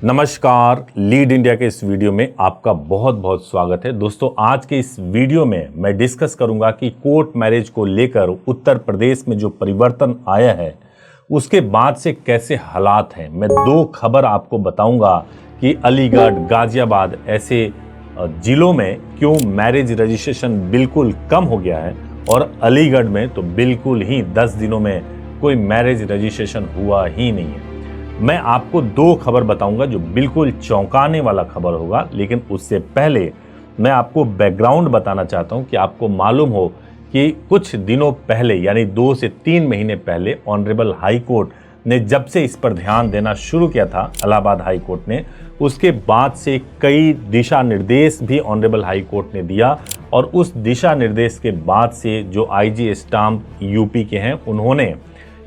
नमस्कार, lead India के इस वीडियो में आपका बहुत बहुत स्वागत है। दोस्तों, आज के इस वीडियो में मैं डिस्कस करूंगा कि कोर्ट मैरिज को लेकर उत्तर प्रदेश में जो परिवर्तन आया है उसके बाद से कैसे हालात हैं। मैं दो खबर आपको बताऊंगा कि अलीगढ़, गाजियाबाद ऐसे जिलों में क्यों मैरिज रजिस्ट्रेशन बिल्कुल कम हो गया है और अलीगढ़ में तो बिल्कुल ही 10 दिनों में कोई मैरिज रजिस्ट्रेशन हुआ ही नहीं है। मैं आपको दो खबर बताऊंगा जो बिल्कुल चौंकाने वाला खबर होगा, लेकिन उससे पहले मैं आपको बैकग्राउंड बताना चाहता हूं कि आपको मालूम हो कि कुछ दिनों पहले यानी 2 से 3 महीने पहले ऑनरेबल हाई कोर्ट ने जब से इस पर ध्यान देना शुरू किया था, इलाहाबाद हाई कोर्ट ने, उसके बाद से कई दिशा निर्देश भी ऑनरेबल हाई कोर्ट ने दिया और उस दिशा निर्देश के बाद से जो आईजी स्टाम्प यूपी के हैं उन्होंने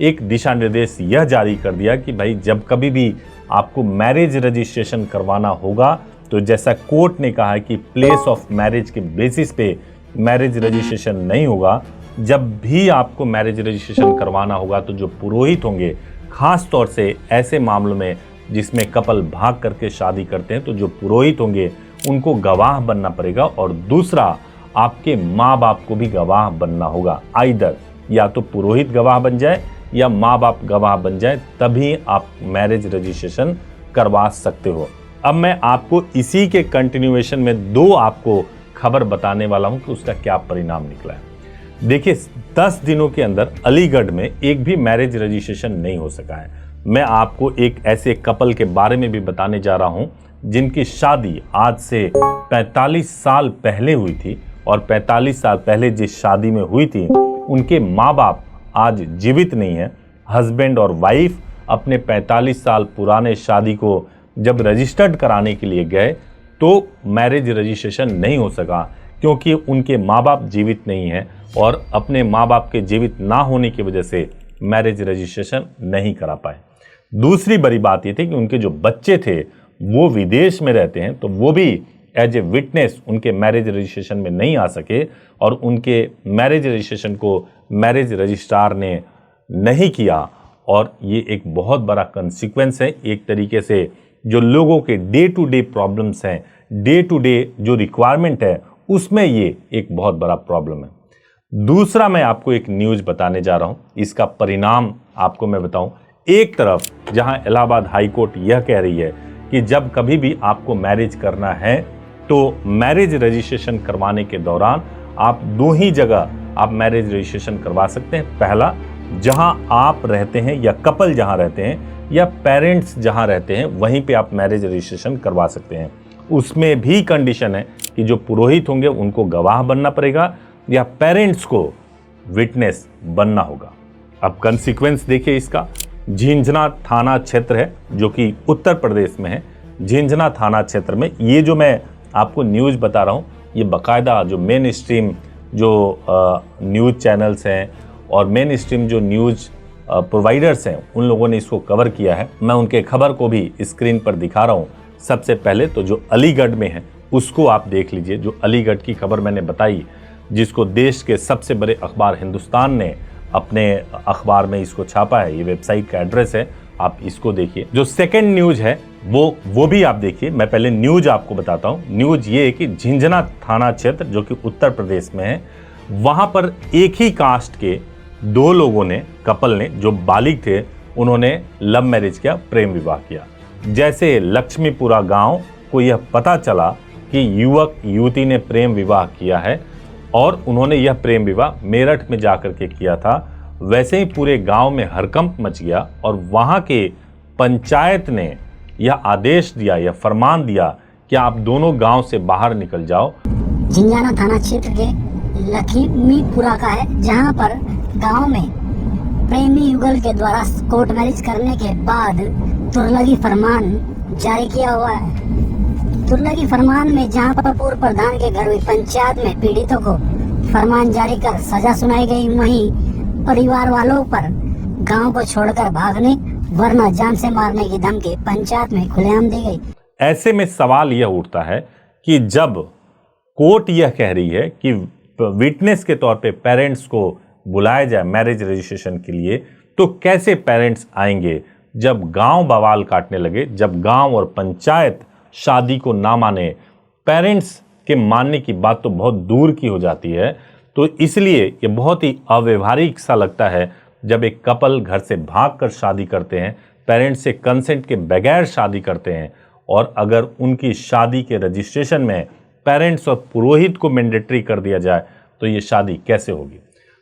एक दिशा निर्देश यह जारी कर दिया कि भाई जब कभी भी आपको मैरिज रजिस्ट्रेशन करवाना होगा तो जैसा कोर्ट ने कहा है कि प्लेस ऑफ मैरिज के बेसिस पे मैरिज रजिस्ट्रेशन नहीं होगा। जब भी आपको मैरिज रजिस्ट्रेशन करवाना होगा तो जो पुरोहित होंगे, खास तौर से ऐसे मामलों में जिसमें कपल भाग करके शादी करते हैं, तो जो पुरोहित होंगे उनको गवाह बनना पड़ेगा और दूसरा आपके माँ बाप को भी गवाह बनना होगा। आइदर या तो पुरोहित गवाह बन जाए या माँ बाप गवाह बन जाए, तभी आप मैरिज रजिस्ट्रेशन करवा सकते हो। अब मैं आपको इसी के कंटिन्यूएशन में दो आपको खबर बताने वाला हूं कि उसका क्या परिणाम निकला है। देखिए, 10 दिनों के अंदर अलीगढ़ में एक भी मैरिज रजिस्ट्रेशन नहीं हो सका है। मैं आपको एक ऐसे कपल के बारे में भी बताने जा रहा हूं जिनकी शादी आज से 45 साल पहले हुई थी और 45 साल पहले जिस शादी में हुई थी उनके माँ बाप आज जीवित नहीं है। हस्बैंड और वाइफ अपने 45 साल पुराने शादी को जब रजिस्टर्ड कराने के लिए गए तो मैरिज रजिस्ट्रेशन नहीं हो सका क्योंकि उनके माँ बाप जीवित नहीं हैं और अपने माँ बाप के जीवित ना होने की वजह से मैरिज रजिस्ट्रेशन नहीं करा पाए। दूसरी बड़ी बात ये थी कि उनके जो बच्चे थे वो विदेश में रहते हैं, तो वो भी एज ए विटनेस उनके मैरिज रजिस्ट्रेशन में नहीं आ सके और उनके मैरिज रजिस्ट्रेशन को मैरिज रजिस्ट्रार ने नहीं किया और ये एक बहुत बड़ा कंसिक्वेंस है। एक तरीके से जो लोगों के डे टू डे प्रॉब्लम्स हैं, डे टू डे जो रिक्वायरमेंट है, उसमें ये एक बहुत बड़ा प्रॉब्लम है। दूसरा मैं आपको एक न्यूज़ बताने जा रहा हूँ, इसका परिणाम आपको मैं बताऊँ। एक तरफ जहाँ इलाहाबाद हाई कोर्ट यह कह रही है कि जब कभी भी आपको मैरिज करना है तो मैरिज रजिस्ट्रेशन करवाने के दौरान आप दो ही जगह आप मैरिज रजिस्ट्रेशन करवा सकते हैं। पहला, जहां आप रहते हैं या कपल जहां रहते हैं या पेरेंट्स जहां रहते हैं वहीं पे आप मैरिज रजिस्ट्रेशन करवा सकते हैं। उसमें भी कंडीशन है कि जो पुरोहित होंगे उनको गवाह बनना पड़ेगा या पेरेंट्स को विटनेस बनना होगा। अब कंसिक्वेंस देखिए इसका। झिंझना थाना क्षेत्र है जो कि उत्तर प्रदेश में है। झिंझना थाना क्षेत्र में ये जो मैं आपको न्यूज़ बता रहा हूँ, ये बाकायदा जो मेन स्ट्रीम जो न्यूज़ चैनल्स हैं और मेन स्ट्रीम जो न्यूज़ प्रोवाइडर्स हैं उन लोगों ने इसको कवर किया है। मैं उनके खबर को भी स्क्रीन पर दिखा रहा हूँ। सबसे पहले तो जो अलीगढ़ में है उसको आप देख लीजिए। जो अलीगढ़ की खबर मैंने बताई, जिसको देश के सबसे बड़े अखबार हिंदुस्तान ने अपने अखबार में इसको छापा है, ये वेबसाइट का एड्रेस है, आप इसको देखिए। जो सेकंड न्यूज़ है वो भी आप देखिए। मैं पहले न्यूज़ आपको बताता हूँ। न्यूज़ ये है कि झिंझना थाना क्षेत्र जो कि उत्तर प्रदेश में है, वहाँ पर एक ही कास्ट के दो लोगों ने, कपल ने, जो बालिग थे, उन्होंने लव मैरिज किया, प्रेम विवाह किया। जैसे लक्ष्मीपुरा गांव को यह पता चला कि युवक युवती ने प्रेम विवाह किया है और उन्होंने यह प्रेम विवाह मेरठ में जाकर के किया था, वैसे ही पूरे गांव में हड़कंप मच गया और वहां के पंचायत ने यह आदेश दिया, यह फरमान दिया कि आप दोनों गांव से बाहर निकल जाओ। झिंझाना थाना क्षेत्र के लक्ष्मीपुरा का है, जहां पर गांव में प्रेमी युगल के द्वारा कोर्ट मैरिज करने के बाद तुरलगी फरमान जारी किया हुआ है। तुरलगी फरमान में जहां पर पूर्व प्रधान के घर हुई पंचायत में पीड़ितों को फरमान जारी कर सजा सुनाई गई, वहीं परिवार वालों पर गांव को छोड़कर भागने वरना जान से मारने की धमकी पंचायत में खुलेआम दी गई। ऐसे में सवाल यह उठता है कि जब कोर्ट यह कह रही है कि विटनेस के तौर पे पेरेंट्स को बुलाया जाए मैरिज रजिस्ट्रेशन के लिए, तो कैसे पेरेंट्स आएंगे जब गांव बवाल काटने लगे, जब गांव और पंचायत शादी को ना माने, पेरेंट्स के मानने की बात तो बहुत दूर की हो जाती है, तो इसलिए ये बहुत ही अव्यवहारिक सा लगता है जब एक कपल घर से भागकर शादी करते हैं, पेरेंट्स से कंसेंट के बगैर शादी करते हैं, और अगर उनकी शादी के रजिस्ट्रेशन में पेरेंट्स और पुरोहित को मैंडेटरी कर दिया जाए तो ये शादी कैसे होगी।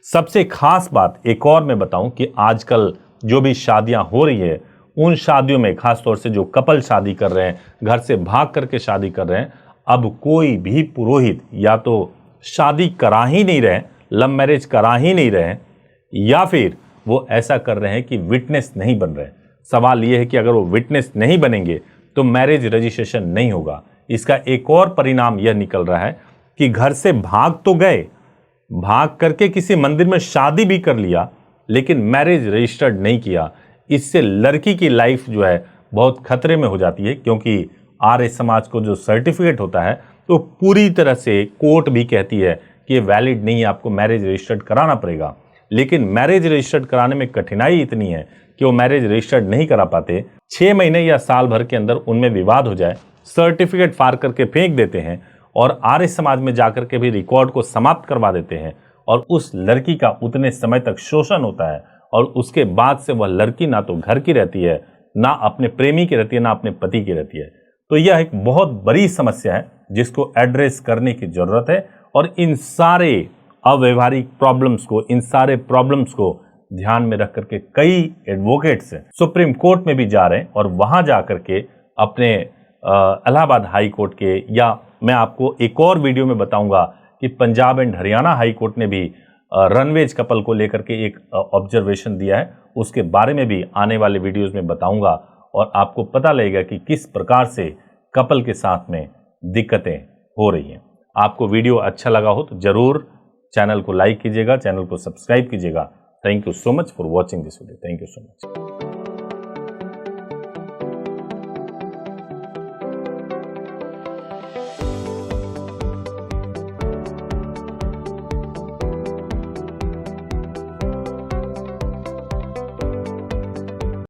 सबसे खास बात एक और मैं बताऊं कि आजकल जो भी शादियां हो रही है, उन शादियों में खासतौर से जो कपल शादी कर रहे हैं, घर से भाग करके शादी कर रहे हैं, अब कोई भी पुरोहित या तो शादी करा ही नहीं रहे, लव मैरिज करा ही नहीं रहे, या फिर वो ऐसा कर रहे हैं कि विटनेस नहीं बन रहे। सवाल ये है कि अगर वो विटनेस नहीं बनेंगे तो मैरिज रजिस्ट्रेशन नहीं होगा। इसका एक और परिणाम यह निकल रहा है कि घर से भाग तो गए, भाग करके किसी मंदिर में शादी भी कर लिया, लेकिन मैरिज रजिस्टर्ड नहीं किया। इससे लड़की की लाइफ जो है बहुत खतरे में हो जाती है, क्योंकि आर्य समाज को जो सर्टिफिकेट होता है तो पूरी तरह से कोर्ट भी कहती है कि ये वैलिड नहीं है, आपको मैरिज रजिस्टर्ड कराना पड़ेगा। लेकिन मैरिज रजिस्टर्ड कराने में कठिनाई इतनी है कि वो मैरिज रजिस्टर्ड नहीं करा पाते। 6 महीने या साल भर के अंदर उनमें विवाद हो जाए, सर्टिफिकेट फाड़ करके फेंक देते हैं और आर्य समाज में जाकर के भी रिकॉर्ड को समाप्त करवा देते हैं, और उस लड़की का उतने समय तक शोषण होता है, और उसके बाद से वह लड़की ना तो घर की रहती है, ना अपने प्रेमी की रहती है, ना अपने पति की रहती है। तो यह एक बहुत बड़ी समस्या है जिसको एड्रेस करने की जरूरत है, और इन सारे अव्यवहारिक प्रॉब्लम्स को, इन सारे प्रॉब्लम्स को ध्यान में रख करके कई एडवोकेट्स सुप्रीम कोर्ट में भी जा रहे हैं, और वहां जाकर के अपने इलाहाबाद हाई कोर्ट के, या मैं आपको एक और वीडियो में बताऊंगा कि Punjab and Haryana high court ने भी रनवेज कपल को लेकर के एक ऑब्जर्वेशन दिया है। उसके बारे में भी आने वाले वीडियोस में बताऊंगा, और आपको पता लगेगा कि किस प्रकार से कपल के साथ में दिक्कतें हो रही हैं। आपको वीडियो अच्छा लगा हो तो जरूर चैनल को लाइक कीजिएगा, चैनल को सब्सक्राइब कीजिएगा। Thank you so much for watching this video. Thank you so much.